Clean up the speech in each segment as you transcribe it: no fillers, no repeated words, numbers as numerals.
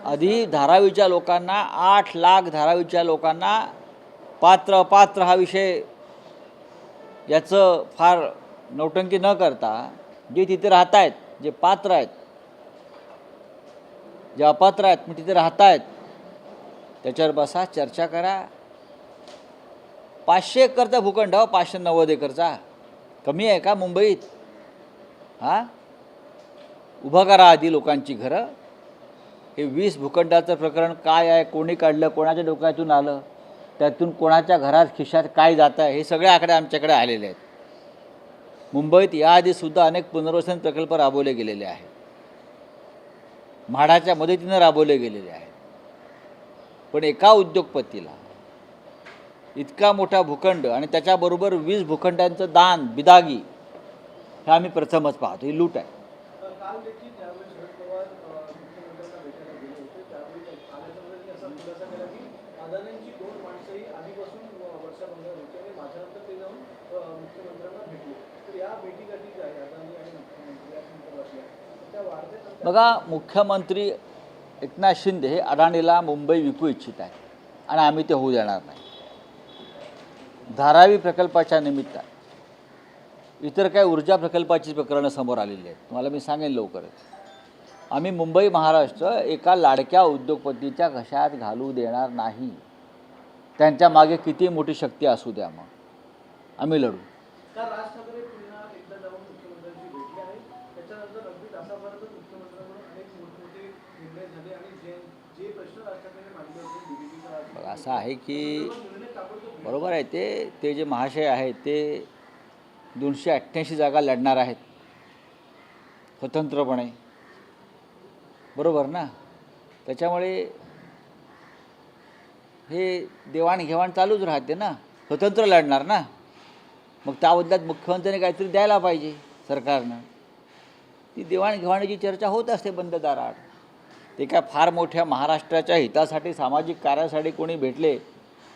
आधी धारावीच्या लोकांना 8 लाख धारावीच्या लोकांना पात्र अपात्र हा विषय याचं फार नौटंकी न करता जे तिथे राहत आहेत, जे पात्र आहेत, जे अपात्र आहेत मग तिथे राहत आहेत त्याच्यावर बसा, चर्चा करा. 500 एकरचा भूखंड, 590 एकरचा कमी आहे का मुंबईत? हां, उभं करा आधी लोकांची घरं. हे 20 भूखंडाचं प्रकरण काय आहे, कोणी काढलं, कोणाच्या डोक्यातून आलं, त्यातून कोणाच्या घरात खिशात काय जातं आहे, हे सगळे आकडे आमच्याकडे आलेले आहेत. मुंबईत याआधीसुद्धा अनेक पुनर्वसन प्रकल्प राबवले गेलेले आहेत, म्हाडाच्या मदतीनं राबवले गेलेले आहेत. पण एका उद्योगपतीला इतका मोठा भूखंड आणि त्याच्याबरोबर 20 भूखंडांचं दान, बिदागी, हे आम्ही प्रथमच पाहतो. ही लूट आहे. बघा, मुख्यमंत्री एकनाथ शिंदे हे अडाणीला मुंबई विकू इच्छित आहे आणि आम्ही ते होऊ देणार नाही. धारावी प्रकल्पाच्या निमित्तानं इतर काही ऊर्जा प्रकल्पाची प्रकरणं समोर आलेली आहेत. तुम्हाला मी सांगेन लवकरच. आम्ही मुंबई महाराष्ट्र एका लाडक्या उद्योगपतीच्या घशात घालू देणार नाही. त्यांच्या मागे किती मोठी शक्ती असू द्या, मग आम्ही लढू. असं आहे की बरोबर आहे, ते जे महाशय आहेत ते 288 जागा लढणार आहेत स्वतंत्रपणे, बरोबर ना. त्याच्यामुळे हे देवाणघेवाण चालूच राहते ना, स्वतंत्र लढणार ना. मग त्याबद्दल मुख्यमंत्र्यांनी काहीतरी द्यायला पाहिजे सरकारनं. ती देवाणघेवाणीची चर्चा होत असते बंद दाराआड. ते काय फार मोठ्या महाराष्ट्राच्या हितासाठी, सामाजिक कार्यासाठी कोणी भेटले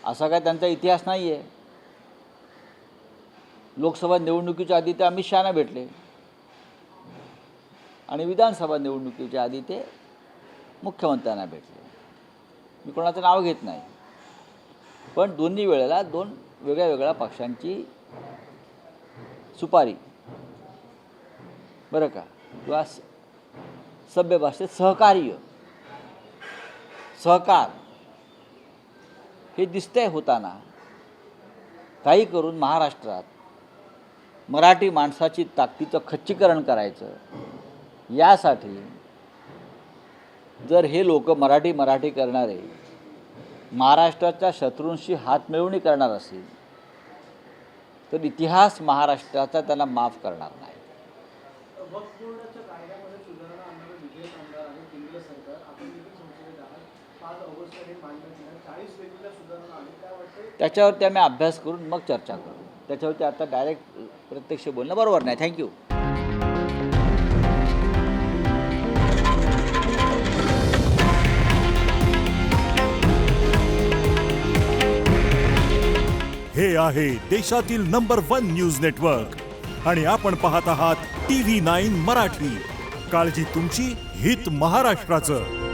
असा काय त्यांचा इतिहास नाही आहे. लोकसभा निवडणुकीच्या आधी ते अमित शहाना भेटले आणि विधानसभा निवडणुकीच्या आधी ते मुख्यमंत्र्यांना भेटले. मी कोणाचं नाव घेत नाही, पण दोन्ही वेळेला 2 वेगळ्या वेगळ्या पक्षांची सुपारी, बरं का, किंवा सभ्य भाषेत सहकार हे दिसतंय होताना. काही करून महाराष्ट्रात मराठी माणसाची ताकदीचं खच्चीकरण करायचं, यासाठी जर हे लोक मराठी करणारे महाराष्ट्राच्या शत्रूंशी हातमिळवणी करणार असेल तर इतिहास महाराष्ट्राचा त्यांना माफ करणार नाही. त्याच्यावरती आम्ही अभ्यास करून मग चर्चा करू. त्याच्यावरती आता डायरेक्ट प्रत्यक्ष बोलणं बरोबर नाही. थँक्यू. हे आहे देशातील नंबर 1 न्यूज नेटवर्क आणि आपण पाहत आहात TV9 मराठी. काळजी तुमची, हित महाराष्ट्राचं.